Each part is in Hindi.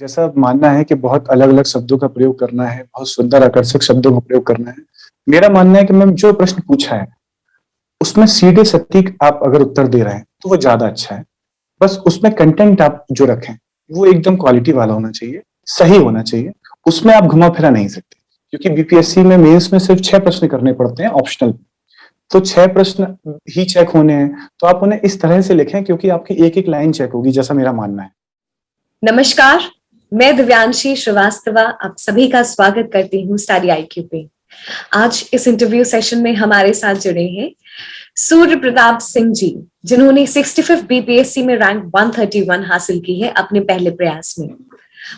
जैसा मानना है कि बहुत अलग-अलग शब्दों का प्रयोग करना है, बहुत सुंदर आकर्षक शब्दों का प्रयोग करना है। मेरा मानना है कि मैम जो प्रश्न पूछा है, उसमें सीधे सटीक आप अगर उत्तर दे रहे हैं, तो वो ज़्यादा अच्छा है। बस उसमें कंटेंट आप जो रखें, वो एकदम क्वालिटी वाला होना चाहिए, सही होना चाहिए। उसमें आप घुमा-फिरा नहीं सकते, क्योंकि बीपीएससी में मेंस में सिर्फ 6 प्रश्न करने पड़ते हैं ऑप्शनल। तो 6 प्रश्न ही चेक होने हैं, तो आप उन्हें इस तरह से लिखें क्योंकि आपकी एक-एक लाइन चेक होगी, जैसा मेरा मानना है। नमस्कार, मैं दिव्यांशी श्रीवास्तव आप सभी का स्वागत करती हूँ स्टडी आईक्यू पे। आज इस इंटरव्यू सेशन में हमारे साथ जुड़े हैं सूर्य प्रताप सिंह जी, जिन्होंने 65 बीपीएससी में रैंक 131 हासिल की है अपने पहले प्रयास में।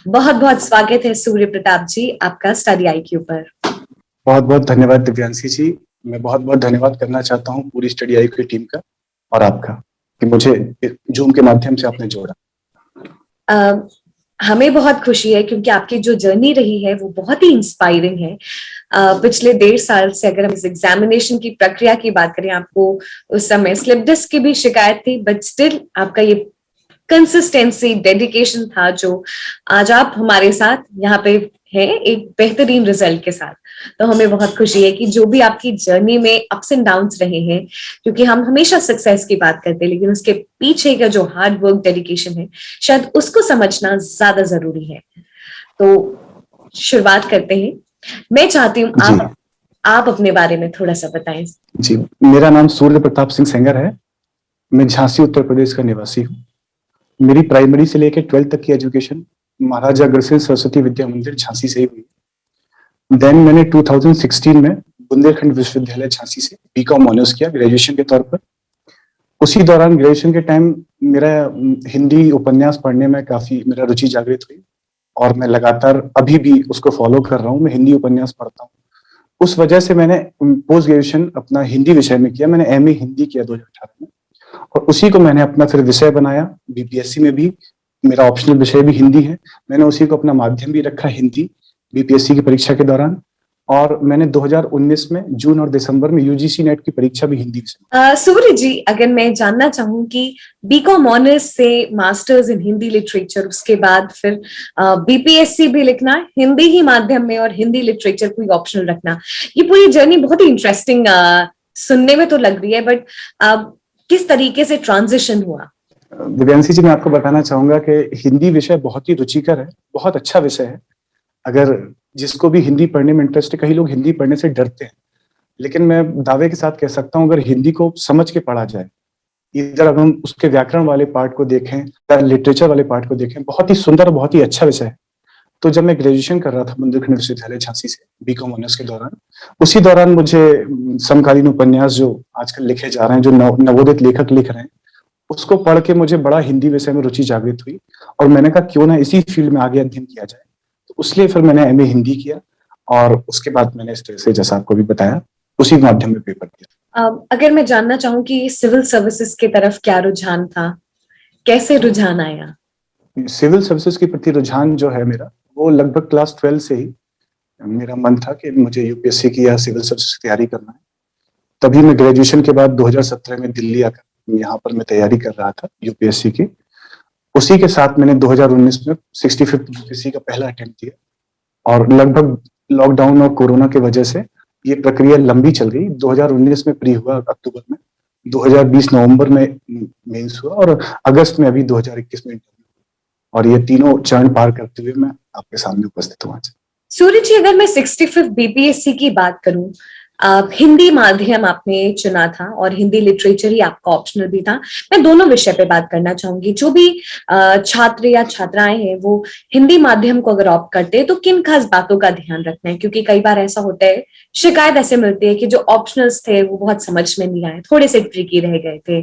बहुत बहुत स्वागत है सूर्य प्रताप जी आपका स्टडी आईक्यू पर। बहुत बहुत धन्यवाद दिव्यांशी जी। मैं बहुत बहुत धन्यवाद करना चाहता हूँ पूरी स्टडी आईक्यू टीम का और आपका कि मुझे जूम के माध्यम से आपने जोड़ा। हमें बहुत खुशी है क्योंकि आपकी जो जर्नी रही है वो बहुत ही इंस्पायरिंग है। पिछले 1.5 साल से अगर हम इस एग्जामिनेशन की प्रक्रिया की बात करें, आपको उस समय स्लिप डिस्क की भी शिकायत थी, बट स्टिल आपका ये कंसिस्टेंसी डेडिकेशन था जो आज आप हमारे साथ यहाँ पे हैं एक बेहतरीन रिजल्ट के साथ। तो हमें बहुत खुशी है कि जो भी आपकी जर्नी में अप्स एंड डाउन्स रहे हैं, क्योंकि हम हमेशा सक्सेस की बात करते हैं लेकिन उसके पीछे का जो हार्ड वर्क डेडिकेशन है शायद उसको समझना ज्यादा जरूरी है। तो शुरुआत करते हैं। मैं चाहती हूँ आप अपने बारे में थोड़ा सा बताएं। जी, मेरा नाम सूर्य प्रताप सिंह सेंगर है। मैं झांसी उत्तर प्रदेश का निवासी हूँ। मेरी प्राइमरी से लेकर 12th तक की एजुकेशन महाराजा अग्रसेन सरस्वती विद्या मंदिर झांसी से ही हुई। देन मैंने 2016 में बुंदेलखंड विश्वविद्यालय झांसी से बीकॉम ऑनर्स किया ग्रेजुएशन के तौर पर। उसी दौरान ग्रेजुएशन के टाइम मेरा हिंदी उपन्यास पढ़ने में काफी मेरा रुचि जागृत हुई और मैं लगातार अभी भी उसको फॉलो कर रहा हूँ। मैं हिंदी उपन्यास पढ़ता हूँ। उस वजह से मैंने पोस्ट ग्रेजुएशन अपना हिंदी विषय में किया। मैंने एमए हिंदी किया 2018 में और उसी को मैंने अपना फिर विषय बनाया। बीपीएससी में भी मेरा ऑप्शनल विषय भी हिंदी है। मैंने उसी को अपना माध्यम भी रखा हिंदी बीपीएससी की परीक्षा के दौरान। और मैंने 2019 में जून और दिसंबर में यूजीसी नेट की परीक्षा भी हिंदी विषय। सूर्य जी, अगर मैं जानना चाहूँ कि बीकॉम ऑनर्स से मास्टर्स इन हिंदी लिटरेचर, उसके बाद फिर बीपीएससी भी लिखना हिंदी ही माध्यम में और हिंदी लिटरेचर कोई ऑप्शनल रखना, ये पूरी जर्नी बहुत ही इंटरेस्टिंग सुनने में तो लग रही है, बट किस तरीके से ट्रांजिशन हुआ? दिव्यांशी जी, मैं आपको बताना चाहूंगा कि हिंदी विषय बहुत ही रुचिकर है, बहुत अच्छा विषय है। अगर जिसको भी हिंदी पढ़ने में इंटरेस्ट है, कई लोग हिंदी पढ़ने से डरते हैं, लेकिन मैं दावे के साथ कह सकता हूं अगर हिंदी को समझ के पढ़ा जाए, इधर अगर हम उसके व्याकरण वाले पार्ट को देखें या लिटरेचर वाले पार्ट को देखें, बहुत ही सुंदर, बहुत ही अच्छा विषय है। तो जब मैं ग्रेजुएशन कर रहा था बुंदेलखंड विश्वविद्यालय झांसी से बीकॉम ऑनर्स के दौरान, उसी दौरान मुझे समकालीन उपन्यास जो आजकल लिखे जा रहे हैं, जो नवोदित लेखक लिख रहे हैं, उसको पढ़ के मुझे बड़ा हिंदी विषय में रुचि जागृत हुई और मैंने कहा क्यों ना इसी फील्ड में आगे अध्ययन किया जाए। तो उसलिए फिर मैंने एमए हिंदी किया और उसके बाद मैंने इस तरह से, जैसा आपको भी बताया, उसी माध्यम में पेपर दिया। अगर मैं जानना चाहूँ कि सिविल सर्विसेज की तरफ क्या रुझान था, कैसे रुझान आया? सिविल सर्विसेज के प्रति रुझान जो है मेरा, वो लगभग क्लास 12 से ही मेरा मन था कि मुझे यूपीएससी की या सिविल सर्विस की तैयारी करना है। तभी मैं ग्रेजुएशन के बाद 2017 में दिल्ली आकर यहाँ पर मैं तैयारी कर रहा था यूपीएससी की। उसी के साथ मैंने 2019 में 65 यूपीएससी का पहला अटेम्प्ट दिया और लगभग लॉकडाउन और कोरोना की वजह से ये प्रक्रिया लंबी चल गई। 2019 में प्री हुआ अक्टूबर में, 2020 नवंबर में मेंस हुआ और अगस्त में अभी 2021 में इंटरव्यू, और ये तीनों चरण पार करते हुए मैं आपके सामने उपस्थित हूँ आज। सूर्य जी, अगर मैं 65 बीपीएससी की बात करूं, हिंदी माध्यम आपने चुना था और हिंदी लिटरेचर ही आपका ऑप्शनल भी था। मैं दोनों विषय पे बात करना चाहूंगी। जो भी छात्र या छात्राएं हैं वो हिंदी माध्यम को अगर ऑप्ट करते हैं तो किन खास बातों का ध्यान रखना है, क्योंकि कई बार ऐसा होता है, शिकायत ऐसे मिलती है कि जो ऑप्शनल्स थे वो बहुत समझ में नहीं आए, थोड़े से ट्रिकी रह गए थे।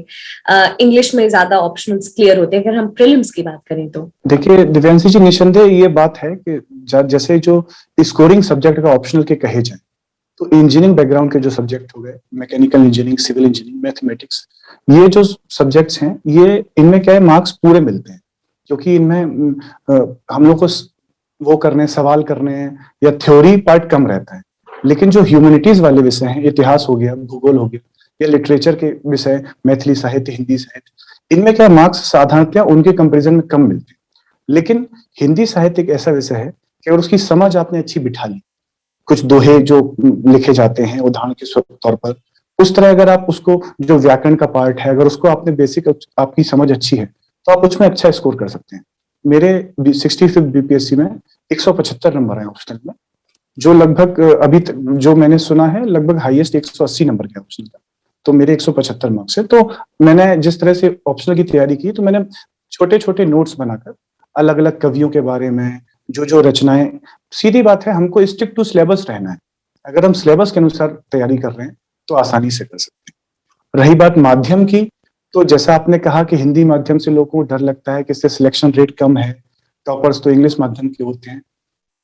इंग्लिश में ज्यादा ऑप्शनल्स क्लियर होते हैं अगर हम प्रीलिम्स की बात करें तो। देखिए दिव्यांशी जी, निसंदेह ये बात है कि जैसे जो स्कोरिंग सब्जेक्ट का ऑप्शनल के कहे जाए, तो इंजीनियरिंग बैकग्राउंड के जो सब्जेक्ट हो गए, mechanical engineering, civil engineering, mathematics, ये जो सब्जेक्ट्स हैं, ये इनमें क्या है, मार्क्स पूरे मिलते हैं, क्योंकि इनमें हम लोग को वो करने, सवाल करने या थ्योरी पार्ट कम रहता है। लेकिन जो ह्यूमैनिटीज वाले विषय हैं, इतिहास हो गया, भूगोल हो गया या लिटरेचर के विषय, मैथिली साहित्य, हिंदी साहित्य, इनमें क्या मार्क्स साधारणतया उनके कंपेरिजन में कम मिलते हैं। लेकिन हिंदी साहित्य एक ऐसा विषय है कि अगर उसकी समझ आपने अच्छी बिठा ली, कुछ दोहे जो लिखे जाते हैं उदाहरण के तौर पर, उस तरह अगर आप उसको, जो व्याकरण का पार्ट है, अगर उसको आपने बेसिक आपकी समझ अच्छी है तो आप उसमें अच्छा स्कोर कर सकते हैं। मेरे 65 बीपीएससी में 175 नंबर है ऑप्शनल में, जो लगभग अभी तक जो मैंने सुना है लगभग हाईएस्ट 180 नंबर के ऑप्शनल का। तो मेरे 175 मार्क्स है। तो मैंने जिस तरह से ऑप्शनल की तैयारी की, तो मैंने छोटे छोटे नोट्स बनाकर अलग अलग कवियों के बारे में, जो जो रचनाएं, सीधी बात है, हमको स्टिक टू सिलेबस रहना है। अगर हम सिलेबस के अनुसार तैयारी कर रहे हैं तो आसानी से कर सकते हैं। रही बात माध्यम की, तो जैसा आपने कहा कि हिंदी माध्यम से लोगों को डर लगता है कि इससे सिलेक्शन रेट कम है, टॉपर्स तो इंग्लिश माध्यम के होते हैं।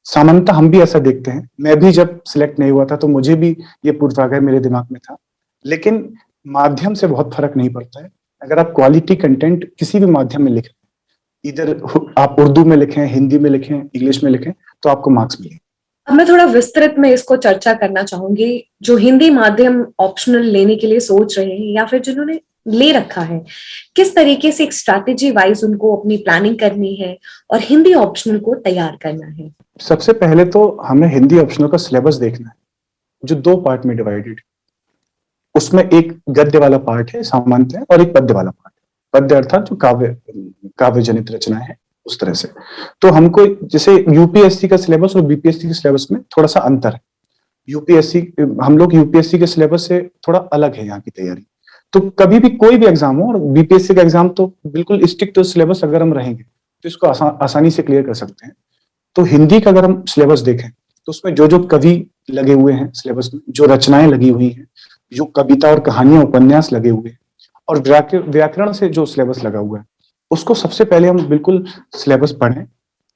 सामान्यतः हम भी ऐसा देखते हैं। मैं भी जब सिलेक्ट नहीं हुआ था तो मुझे भी ये पूर्वाग्रह मेरे दिमाग में था, लेकिन माध्यम से बहुत फर्क नहीं पड़ता है। अगर आप क्वालिटी कंटेंट किसी भी माध्यम में लिखें, इधर आप उर्दू में लिखें, हिंदी में लिखें, इंग्लिश में लिखें, तो आपको मार्क्स मिलेंगे। अब मैं थोड़ा विस्तृत में इसको चर्चा करना चाहूंगी। जो हिंदी माध्यम ऑप्शनल लेने के लिए सोच रहे हैं या फिर जिन्होंने ले रखा है, किस तरीके से एक स्ट्रैटेजी वाइज उनको अपनी प्लानिंग करनी है और हिंदी ऑप्शनल को तैयार करना है? सबसे पहले तो हमें हिंदी ऑप्शनल का सिलेबस देखना है, जो 2 पार्ट में डिवाइडेड। उसमें एक गद्य वाला पार्ट है सामान्यतः, और एक पद्य वाला पार्ट है। पद्य अर्थात जो काव्य जनित रचनाएं हैं, उस तरह से। तो हमको जैसे यूपीएससी का सिलेबस और बीपीएससी के सिलेबस में थोड़ा सा अंतर है। यूपीएससी, हम लोग यूपीएससी के सिलेबस से थोड़ा अलग है यहाँ की तैयारी। तो कभी भी कोई भी एग्जाम हो, और बीपीएससी का एग्जाम तो बिल्कुल स्टिक टू सिलेबस अगर हम रहेंगे तो इसको आसानी से क्लियर कर सकते हैं। तो हिंदी का अगर हम सिलेबस देखें तो उसमें जो जो कवि लगे हुए हैं सिलेबस में, जो रचनाएं लगी हुई हैं, जो कविता और कहानियां उपन्यास लगे हुए हैं, और व्याकरण से जो सिलेबस लगा हुआ है, उसको सबसे पहले हम बिल्कुल सिलेबस पढ़ें,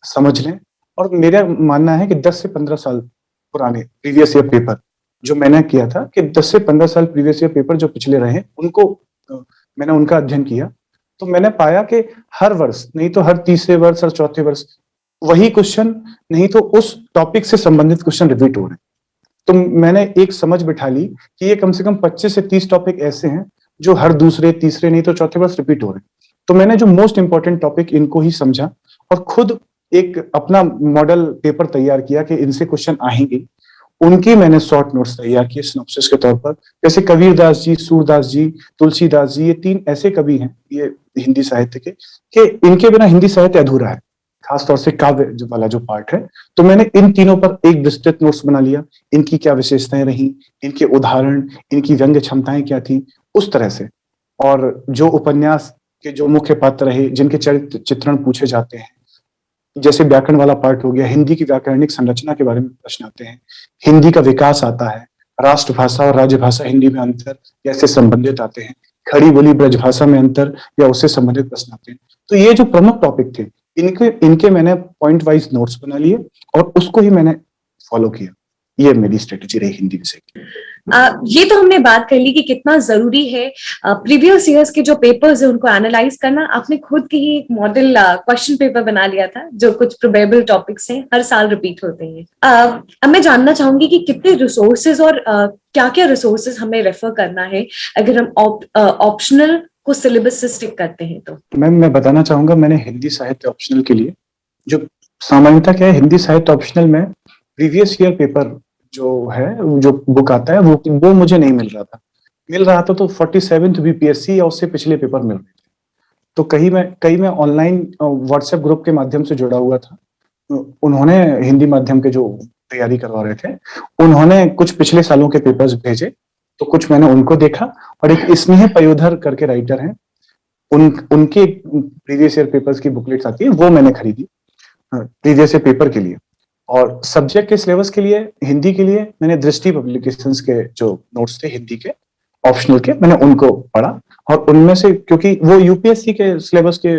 समझ लें। और मेरा मानना है कि 10 से 15 साल पुराने प्रीवियस ईयर पेपर जो मैंने किया था, कि 10 से 15 साल प्रीवियस ईयर पेपर जो पिछले रहे उनको मैंने उनका अध्ययन किया, तो मैंने पाया कि हर वर्ष नहीं तो हर तीसरे वर्ष और चौथे वर्ष वही क्वेश्चन, नहीं तो उस टॉपिक से संबंधित क्वेश्चन रिपीट हो रहे हैं। तो मैंने एक समझ बिठा ली कि ये कम से कम 25 से 30 टॉपिक ऐसे हैं जो हर दूसरे, तीसरे, नहीं तो चौथे वर्ष रिपीट हो रहे हैं। तो मैंने जो मोस्ट इंपॉर्टेंट टॉपिक इनको ही समझा और खुद एक अपना मॉडल पेपर तैयार किया कि इनसे क्वेश्चन आएंगे। उनकी मैंने शॉर्ट नोट्स तैयार किए सिनॉप्सिस के तौर पर। जैसे कबीरदास जी, सूरदास जी, तुलसीदास जी, ये 3 ऐसे कवि हैं ये हिंदी साहित्य के, कि इनके बिना हिंदी साहित्य अधूरा है, खासतौर से काव्य वाला जो पार्ट है। तो मैंने इन तीनों पर एक विस्तृत नोट्स बना लिया, इनकी क्या विशेषताएं रही, इनके उदाहरण, इनकी व्यंग्य क्षमताएं क्या थी, उस तरह से। और जो उपन्यास के जो मुख्य पात्र रहे, जिनके चरित्र चित्रण पूछे जाते हैं, जैसे व्याकरण वाला पार्ट हो गया, हिंदी की व्याकरणिक संरचना के बारे में प्रश्न आते हैं, हिंदी का विकास आता है, राष्ट्रभाषा और राज्यभाषा हिंदी में अंतर कैसे संबंधित आते हैं, खड़ी बोली ब्रजभाषा में अंतर या उससे संबंधित प्रश्न आते हैं। तो ये जो प्रमुख टॉपिक थे, इनके मैंने पॉइंट वाइज नोट्स बना लिए और उसको ही मैंने फॉलो किया। ये मेरी स्ट्रेटेजी रही हिंदी विषय की। ये तो हमने बात कर ली कि कितना जरूरी है प्रीवियस ईयर्स के जो पेपर्स है उनको एनालाइज करना। आपने खुद की ही एक मॉडल क्वेश्चन पेपर बना लिया था, जो कुछ प्रोबेबल टॉपिक्स हैं, हर साल रिपीट होते हैं। अब मैं जानना चाहूंगी कि कितने रिसोर्सेज और क्या क्या रिसोर्सेज हमें रेफर करना है अगर हम ऑप्शनल को सिलेबस से स्टिक करते हैं तो? मैम, मैं बताना चाहूंगा, मैंने हिंदी साहित्य ऑप्शनल के लिए जो सामान्यतः क्या है, हिंदी साहित्य ऑप्शनल में प्रीवियस ईयर पेपर जो है, जो बुक आता है, वो मुझे नहीं मिल रहा था। मिल रहा था तो 47th बीपीएससी या उससे पिछले पेपर मिल रहे थे। तो कहीं मैं ऑनलाइन व्हाट्सएप ग्रुप के माध्यम से जुड़ा हुआ था। उन्होंने हिंदी माध्यम के जो तैयारी करवा रहे थे, उन्होंने कुछ पिछले सालों के पेपर्स भेजे, तो कुछ मैंने उनको देखा। और एक स्नेह पयोधर करके राइटर हैं, उनके प्रीवियस ईयर पेपर्स की बुकलेट्स आती है, वो मैंने खरीदी प्रीवियस ईयर पेपर के लिए। और सब्जेक्ट के सिलेबस के लिए, हिंदी के लिए, मैंने दृष्टि पब्लिकेशंस के जो नोट्स थे हिंदी के ऑप्शनल के, मैंने उनको पढ़ा। और उनमें से, क्योंकि वो यूपीएससी के सिलेबस के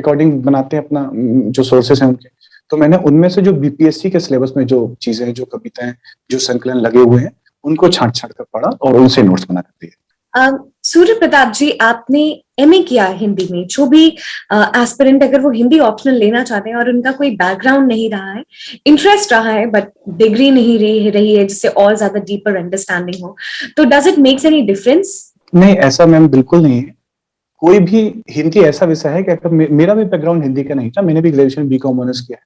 अकॉर्डिंग बनाते हैं अपना जो सोर्सेस हैं उनके, तो मैंने उनमें से जो बीपीएससी के सिलेबस में जो चीजें, जो कविताएं, जो संकलन लगे हुए हैं, उनको छांट कर पढ़ा और उनसे नोट्स बना कर दिए। सूर्य प्रताप जी, आपने एमए किया हिंदी में। जो भी एस्पिरेंट अगर वो हिंदी ऑप्शनल लेना चाहते हैं और उनका कोई बैकग्राउंड नहीं रहा है, इंटरेस्ट रहा है बट डिग्री नहीं रही है जिससे और ज्यादा डीपर अंडरस्टैंडिंग हो, तो does it makes any difference? नहीं, ऐसा मैम बिल्कुल नहीं है। कोई भी हिंदी ऐसा विषय है कि अगर मेरा भी बैकग्राउंड हिंदी का नहीं था, मैंने भी ग्रेजुएशन बीकॉम ऑनर्स किया है,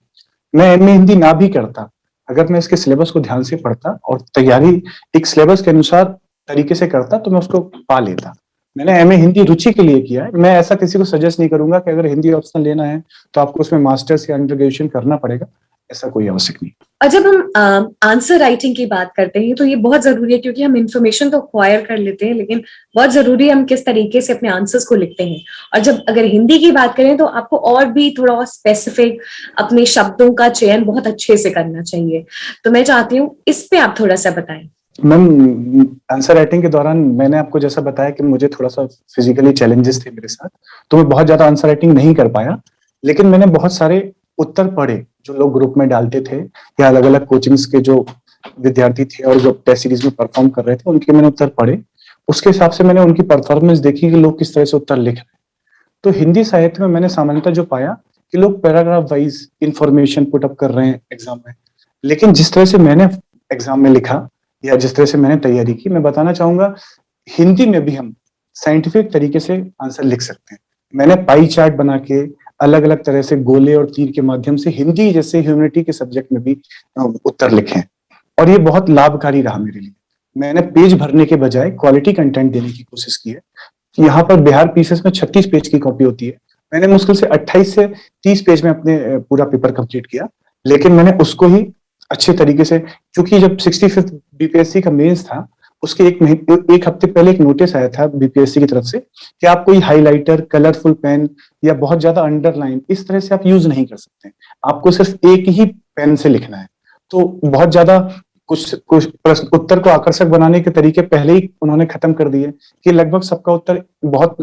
मैं एमए हिंदी ना भी करता, अगर मैं इसके सिलेबस को ध्यान से पढ़ता और तैयारी एक सिलेबस के अनुसार तरीके से करता तो मैं उसको पा लेता। मैंने एमए हिंदी रुचि के लिए किया है। मैं ऐसा किसी को सजेस्ट नहीं करूंगा कि अगर हिंदी ऑप्शनल लेना है तो आपको उसमें मास्टर्स या अंडर ग्रेजुएशन करना पड़ेगा, ऐसा कोई आवश्यक नहीं। और जब हम आंसर राइटिंग की बात करते हैं तो ये बहुत जरूरी है, क्योंकि हम इंफॉर्मेशन तो अक्वायर कर लेते हैं, लेकिन बहुत जरूरी है हम किस तरीके से अपने आंसर्स को लिखते हैं। और जब अगर हिंदी की बात करें तो आपको और भी थोड़ा और स्पेसिफिक अपने शब्दों का चयन बहुत अच्छे से करना चाहिए। तो मैं चाहती हूँ इस पे आप थोड़ा सा बताएं। मैम, आंसर राइटिंग के दौरान मैंने आपको जैसा बताया कि मुझे थोड़ा सा फिजिकली चैलेंजेस थे मेरे साथ, तो मैं बहुत ज्यादा आंसर राइटिंग नहीं कर पाया, लेकिन मैंने बहुत सारे उत्तर पढ़े जो लोग ग्रुप में डालते थे या अलग अलग कोचिंग्स के जो विद्यार्थी थे और जो टेस्ट सीरीज में परफॉर्म कर रहे थे उनके मैंने उत्तर पढ़े। उसके हिसाब से मैंने उनकी परफॉर्मेंस देखी कि लोग किस तरह से उत्तर लिख रहे हैं। तो हिंदी साहित्य में मैंने सामान्यतः जो पाया कि लोग paragraph wise information put up कर रहे हैं एग्जाम में, लेकिन जिस तरह से मैंने एग्जाम में लिखा या जिस तरह से मैंने तैयारी की, मैं बताना चाहूंगा हिंदी में भी हम साइंटिफिक तरीके से आंसर लिख सकते हैं। मैंने पाई चार्ट बना के अलग अलग तरह से गोले और तीर के माध्यम से हिंदी जैसे ह्यूमैनिटी के सब्जेक्ट में भी उत्तर लिखे हैं, और ये बहुत लाभकारी रहा मेरे लिए। मैंने पेज भरने के बजाय क्वालिटी कंटेंट देने की कोशिश की है। यहाँ पर बिहार पीसीएस में 36 पेज की कॉपी होती है, मैंने मुश्किल से 28 से 30 पेज में अपने पूरा पेपर कंप्लीट किया, लेकिन मैंने उसको ही अच्छे तरीके से, क्योंकि जब 65th बीपीएससी का मेंस था उसके एक हफ्ते पहले एक नोटिस आया था बीपीएससी की तरफ से कि आप कोई हाइलाइटर, कलरफुल पेन या बहुत ज्यादा अंडरलाइन इस तरह से आप यूज नहीं कर सकते, आपको सिर्फ एक ही पेन से लिखना है। तो बहुत ज्यादा कुछ कुछ प्रश्न उत्तर को आकर्षक बनाने के तरीके पहले ही उन्होंने खत्म कर दिए कि लगभग सबका उत्तर बहुत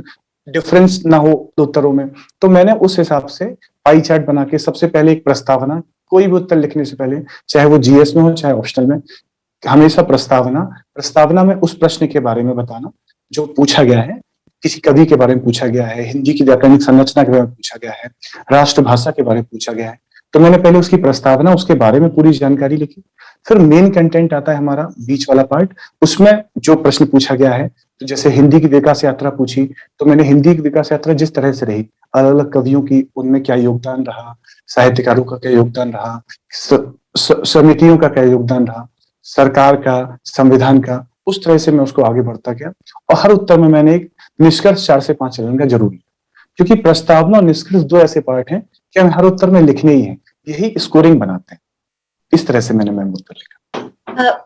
डिफरेंस ना हो उत्तरों में। तो मैंने उस हिसाब से पाई चार्ट बना के सबसे पहले एक प्रस्तावना, कोई भी उत्तर लिखने से पहले चाहे वो जीएस में हो चाहे ऑप्शनल में, हमेशा प्रस्तावना में उस प्रश्न के बारे में बताना जो पूछा गया है, किसी कवि के बारे में पूछा गया है, हिंदी की व्याकरणिक संरचना के बारे में पूछा गया है, राष्ट्रभाषा के बारे में पूछा गया है, तो मैंने पहले उसकी प्रस्तावना, उसके बारे में पूरी जानकारी लिखी। फिर मेन कंटेंट आता है हमारा बीच वाला पार्ट, उसमें जो प्रश्न पूछा गया है, तो जैसे हिंदी की विकास यात्रा पूछी तो मैंने हिंदी की विकास यात्रा जिस तरह से रही, अलग अलग कवियों की उनमें क्या योगदान रहा, साहित्यकारों का क्या योगदान रहा, समितियों का क्या योगदान रहा, सरकार का, संविधान का, उस तरह से मैं उसको आगे बढ़ता गया। और हर उत्तर में मैंने एक निष्कर्ष 4 से 5 लाइन का जरूर लिया, क्योंकि प्रस्तावना और निष्कर्ष दो ऐसे पार्ट हैं कि हमें हर उत्तर में लिखने ही है, यही स्कोरिंग बनाते हैं। इस तरह से मैंने मैम उत्तर लिखा।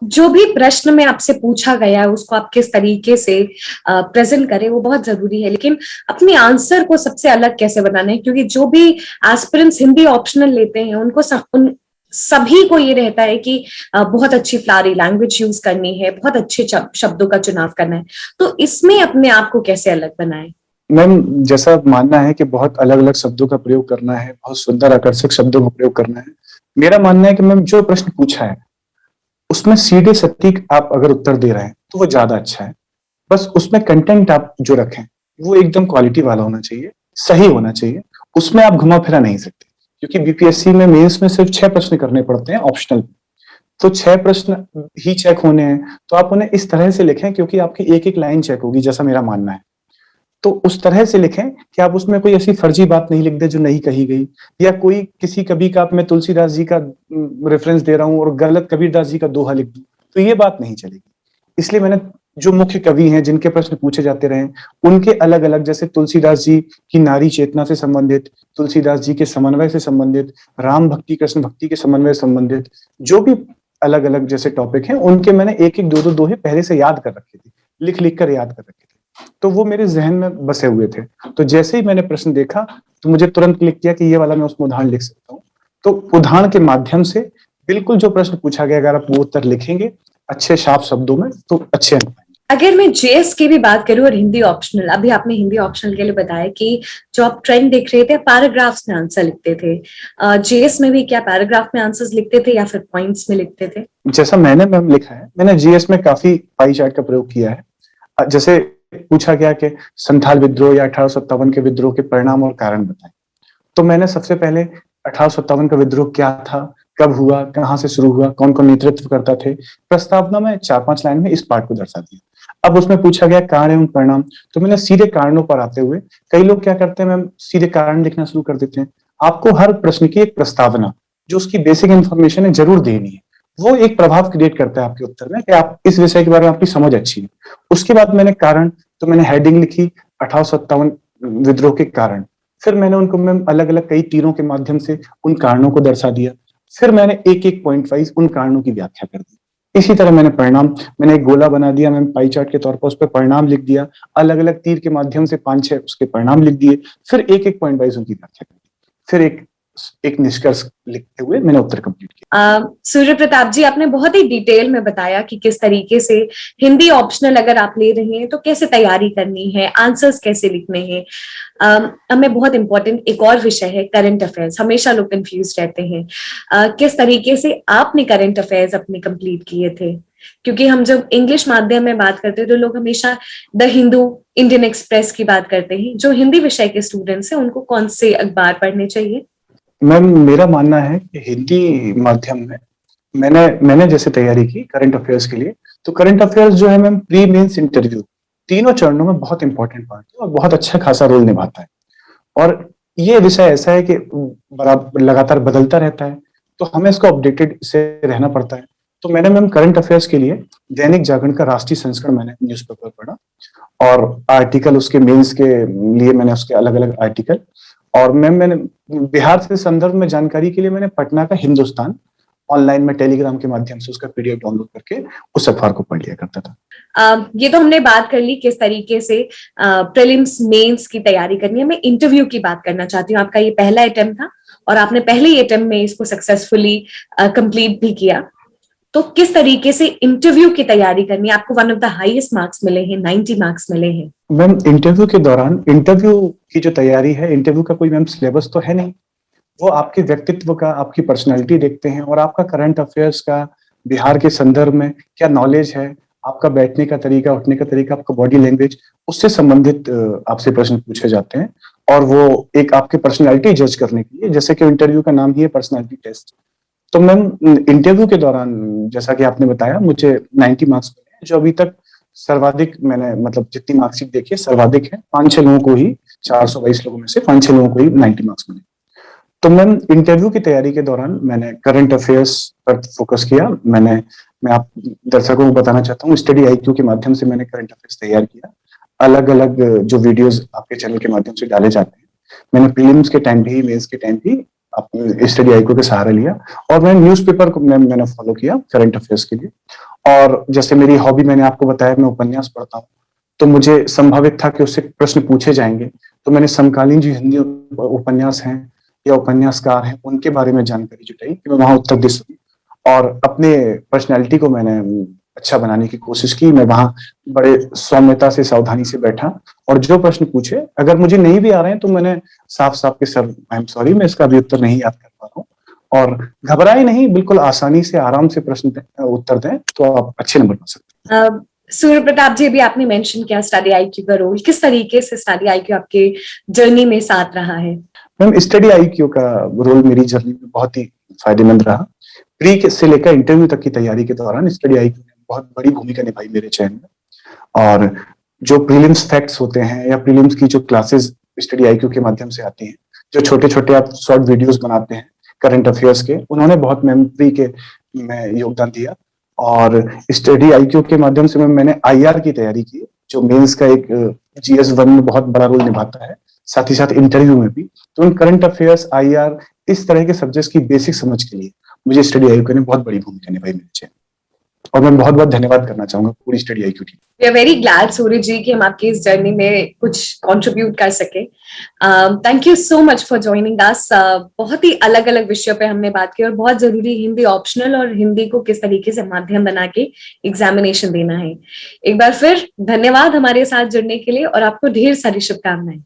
जो भी प्रश्न में आपसे पूछा गया है उसको आप किस तरीके से प्रेजेंट करें वो बहुत जरूरी है, लेकिन अपने आंसर को सबसे अलग कैसे बनाना है, क्योंकि जो भी एस्पिरेंट्स हिंदी ऑप्शनल लेते हैं उनको सभी को ये रहता है कि बहुत अच्छी फ्लारी लैंग्वेज यूज करनी है, बहुत अच्छे शब्दों का चुनाव करना है, तो इसमें अपने आप को कैसे अलग बनाएं? मैम, जैसा मानना है कि बहुत अलग अलग शब्दों का प्रयोग करना है, बहुत सुंदर आकर्षक शब्दों का प्रयोग करना है, मेरा मानना है कि मैम जो प्रश्न पूछा है उसमें सीधे सटीक आप अगर उत्तर दे रहे हैं तो वो ज्यादा अच्छा है। बस उसमें कंटेंट आप जो रखें वो एकदम क्वालिटी वाला होना चाहिए, सही होना चाहिए, उसमें आप घुमा फिरा नहीं सकते, क्योंकि बीपीएससी में मेंस में सिर्फ 6 प्रश्न करने पड़ते हैं ऑप्शनल, तो 6 प्रश्न ही चेक होने हैं, तो आप उन्हें इस तरह से लिखें क्योंकि आपकी एक एक लाइन चेक होगी, जैसा मेरा मानना है। तो उस तरह से लिखें कि आप उसमें कोई ऐसी फर्जी बात नहीं लिख दे जो नहीं कही गई, या कोई किसी कवि का, मैं तुलसीदास जी का रेफरेंस दे रहा हूं और गलत कबीरदास जी का दोहा लिख दूं, तो ये बात नहीं चलेगी। इसलिए मैंने जो मुख्य कवि हैं जिनके प्रश्न पूछे जाते रहे उनके अलग अलग, जैसे तुलसीदास जी की नारी चेतना से संबंधित, तुलसीदास जी के समन्वय से संबंधित, राम भक्ति कृष्ण भक्ति के समन्वय से संबंधित जो भी अलग अलग जैसे टॉपिक हैं, उनके मैंने एक एक दो दोहे पहले से याद कर रखे थे, लिख लिख कर याद कर रखे थे, तो वो मेरे जहन में बसे हुए थे। तो जैसे ही मैंने प्रश्न देखा तो मुझे तुरंत क्लिक किया कि ये वाला मैं उसमें उदाहरण लिख सकता हूँ। तो उदाहरण के माध्यम से बिल्कुल जो प्रश्न पूछा गया अगर आप वो उत्तर लिखेंगे अच्छे साफ शब्दों में तो अच्छे अंक पाएंगे। अगर मैं जेएस की भी बात करूं और हिंदी ऑप्शनल, अभी आपने हिंदी ऑप्शनल के लिए बताया कि जो आप ट्रेंड देख रहे थे पैराग्राफ्स में आंसर लिखते थे, जेएस में भी क्या पैराग्राफ में आंसर्स लिखते थे या फिर पॉइंट्स में लिखते थे? जैसा मैंने मैम लिखा है, मैंने जीएस में काफी पाई चार्ट का प्रयोग किया है। जैसे पूछा गया कि संथाल विद्रोह या 1857 के विद्रोह के परिणाम और कारण बताएं, तो मैंने सबसे पहले 1857 का विद्रोह क्या था, कब हुआ, कहां से शुरू हुआ, कौन कौन नेतृत्व करता थे, प्रस्तावना में 4-5 लाइन में इस पार्ट को दर्शा दिया। अब उसमें पूछा गया कारण एवं परिणाम, तो मैंने सीधे कारणों पर आते हुए, कई लोग क्या करते हैं मैम, सीधे कारण लिखना शुरू कर देते हैं। आपको हर प्रश्न की एक प्रस्तावना, जो उसकी बेसिक इन्फॉर्मेशन है, जरूर देनी है। वो एक प्रभाव क्रिएट करता है आपके उत्तर में कि आप इस विषय के बारे में आपकी समझ अच्छी है। उसके बाद मैंने कारण, तो मैंने हेडिंग लिखी 1857 विद्रोह के कारण। फिर मैंने उनको मैम अलग अलग कई तीरों के माध्यम से उन कारणों को दर्शा दिया। फिर मैंने एक एक पॉइंट वाइज उन कारणों की व्याख्या कर दी। इसी तरह मैंने परिणाम, मैंने एक गोला बना दिया मैम पाई चार्ट के तौर पर, उस पर परिणाम लिख दिया, अलग अलग तीर के माध्यम से 5-6 उसके परिणाम लिख दिए, फिर एक एक पॉइंट वाइज उनकी व्याख्या कर दी, फिर एक एक निष्कर्ष लिखते हुए मैंने उत्तर कंप्लीट किया। सूर्य प्रताप जी, आपने बहुत ही डिटेल में बताया कि किस तरीके से हिंदी ऑप्शनल अगर आप ले रहे हैं तो कैसे तैयारी करनी है, आंसर्स कैसे लिखने हैं। हमें बहुत इंपॉर्टेंट एक और विषय है करंट अफेयर्स। हमेशा लोग कंफ्यूज रहते हैं किस तरीके से आपने करंट अफेयर्स अपने कंप्लीट किए थे, क्योंकि हम जब इंग्लिश माध्यम में बात करते हैं तो लोग हमेशा द हिंदू, इंडियन एक्सप्रेस की बात करते हैं। जो हिंदी विषय के स्टूडेंट्स हैं उनको कौन से अखबार पढ़ने चाहिए? मैम मेरा मानना है कि हिंदी माध्यम में मैंने जैसे तैयारी की करंट अफेयर्स के लिए, तो करंट अफेयर्स जो है मैम प्री मेंस इंटरव्यू तीनों चरणों में बहुत इंपॉर्टेंट पार्ट है और बहुत अच्छा खासा रोल निभाता है। और ये विषय ऐसा है कि बराबर लगातार बदलता रहता है, तो हमें इसको अपडेटेड से रहना पड़ता है। तो मैंने मैम करंट अफेयर्स के लिए दैनिक जागरण का राष्ट्रीय संस्करण मैंने न्यूज़पेपर पढ़ा, और आर्टिकल उसके मेंस के लिए मैंने उसके अलग अलग आर्टिकल, और मैंने बिहार से संदर्भ में जानकारी के लिए मैंने पटना का हिंदुस्तान ऑनलाइन में टेलीग्राम के माध्यम से उसका पीडीएफ डाउनलोड करके उस अखबार को पढ़ लिया करता था। ये तो हमने बात कर ली किस तरीके से प्रीलिम्स मेंस की तैयारी करनी है। मैं इंटरव्यू की बात करना चाहती हूँ। आपका ये पहला अटेम्प्ट था और आपने पहले ही अटेम्प्ट में इसको सक्सेसफुली कंप्लीट भी किया, तो किस तरीके से इंटरव्यू की तैयारी करनी है? आपको one of the highest marks मिले हैं, 90 मार्क्स मिले हैं। मैम इंटरव्यू के दौरान इंटरव्यू की जो तैयारी है, इंटरव्यू का कोई मैम सिलेबस तो है नहीं, वो आपके व्यक्तित्व का, आपकी पर्सनैलिटी देखते हैं और आपका करंट अफेयर्स का, बिहार के संदर्भ में क्या नॉलेज है, आपका बैठने का तरीका, उठने का तरीका, आपका बॉडी लैंग्वेज, उससे संबंधित आपसे प्रश्न पूछे जाते हैं। और वो एक आपके पर्सनैलिटी जज करने के लिए, जैसे कि इंटरव्यू का नाम ही है पर्सनैलिटी टेस्ट। तो मैम इंटरव्यू के दौरान जैसा कि आपने बताया, मुझे 90 मार्क्स मिले, जो अभी तक सर्वाधिक मैंने, मतलब जितनी मार्कशीट देखी है सर्वाधिक है। 5-6 लोगों को ही, 422 लोगों में से 5-6 लोगों को ही 90 मार्क्स मिले। तो मैम इंटरव्यू की तैयारी के दौरान मैंने करंट अफेयर्स पर फोकस किया। मैं आप दर्शकों को बताना चाहता हूँ, स्टडी आईक्यू के माध्यम से मैंने करंट अफेयर्स तैयार किया। अलग अलग जो वीडियोस आपके चैनल के माध्यम से डाले जाते हैं, मैंने प्रीलिम्स के टाइम भी, मेंस के टाइम भी स्टडी आईक्यू का सहारा लिया। और मैंने न्यूज़पेपर को मैंने फॉलो किया करंट अफेयर्स के लिए। और जैसे मेरी हॉबी, मैंने आपको बताया, मैं उपन्यास पढ़ता हूँ, तो मुझे संभावित था कि उससे प्रश्न पूछे जाएंगे, तो मैंने समकालीन जो हिंदी उपन्यास हैं या उपन्यासकार हैं उनके बारे में जानकारी जुटाई कि मैं वहां उत्तर दे सकूं, और अपने पर्सनैलिटी को मैंने अच्छा बनाने की कोशिश की। मैं वहां बड़े सौम्यता से, सावधानी से बैठा, और जो प्रश्न पूछे, अगर मुझे नहीं भी आ रहे हैं तो मैंने साफ साफ के सर आई एम सॉरी, मैं इसका भी उत्तर नहीं याद कर पा रहा हूँ, और घबराए नहीं, बिल्कुल आसानी से, आराम से प्रश्न उत्तर दें तो आप अच्छे नंबर पा सकते हैं। सूर्य प्रताप जी, भी आपने मेंशन किया स्टडी आईक्यू का रोल, किस तरीके से स्टडी आईक्यू आपके जर्नी में साथ रहा है? मैम स्टडी आईक्यू का रोल मेरी जर्नी में बहुत ही फायदेमंद रहा। प्री से लेकर इंटरव्यू तक की तैयारी के दौरान स्टडी आईक्यू ने बहुत बड़ी भूमिका निभाई मेरे चयन में। और जो प्रीलिम्स फैक्ट्स होते हैं या प्रीलिम्स की जो क्लासेस स्टडी आईक्यू के माध्यम से आती हैं, जो छोटे छोटे आप शॉर्ट वीडियोस बनाते हैं करंट अफेयर्स के, उन्होंने बहुत मेमोरी के में योगदान दिया। और स्टडी आईक्यू के माध्यम से मैंने आईआर की तैयारी की, जो मेंस का एक GS1 में बहुत बड़ा रोल निभाता है, साथ ही साथ इंटरव्यू में भी। तो इन करंट अफेयर्स, आईआर, इस तरह के सब्जेक्ट्स की बेसिक समझ के लिए मुझे स्टडी आईक्यू ने बहुत बड़ी भूमिका निभाई मेरे चयन। और मैं बहुत बहुत धन्यवाद करना चाहूंगा पूरी study IQ team. We are very glad Surya ji कि हम आपकी इस जर्नी में कुछ कंट्रीब्यूट कर सके। Thank you so much for joining us. बहुत ही अलग अलग विषयों पे हमने बात की, और बहुत जरूरी हिंदी ऑप्शनल और हिंदी को किस तरीके से माध्यम बना के एग्जामिनेशन देना है। एक बार फिर धन्यवाद हमारे साथ जुड़ने के लिए, और आपको ढेर सारी शुभकामनाएं।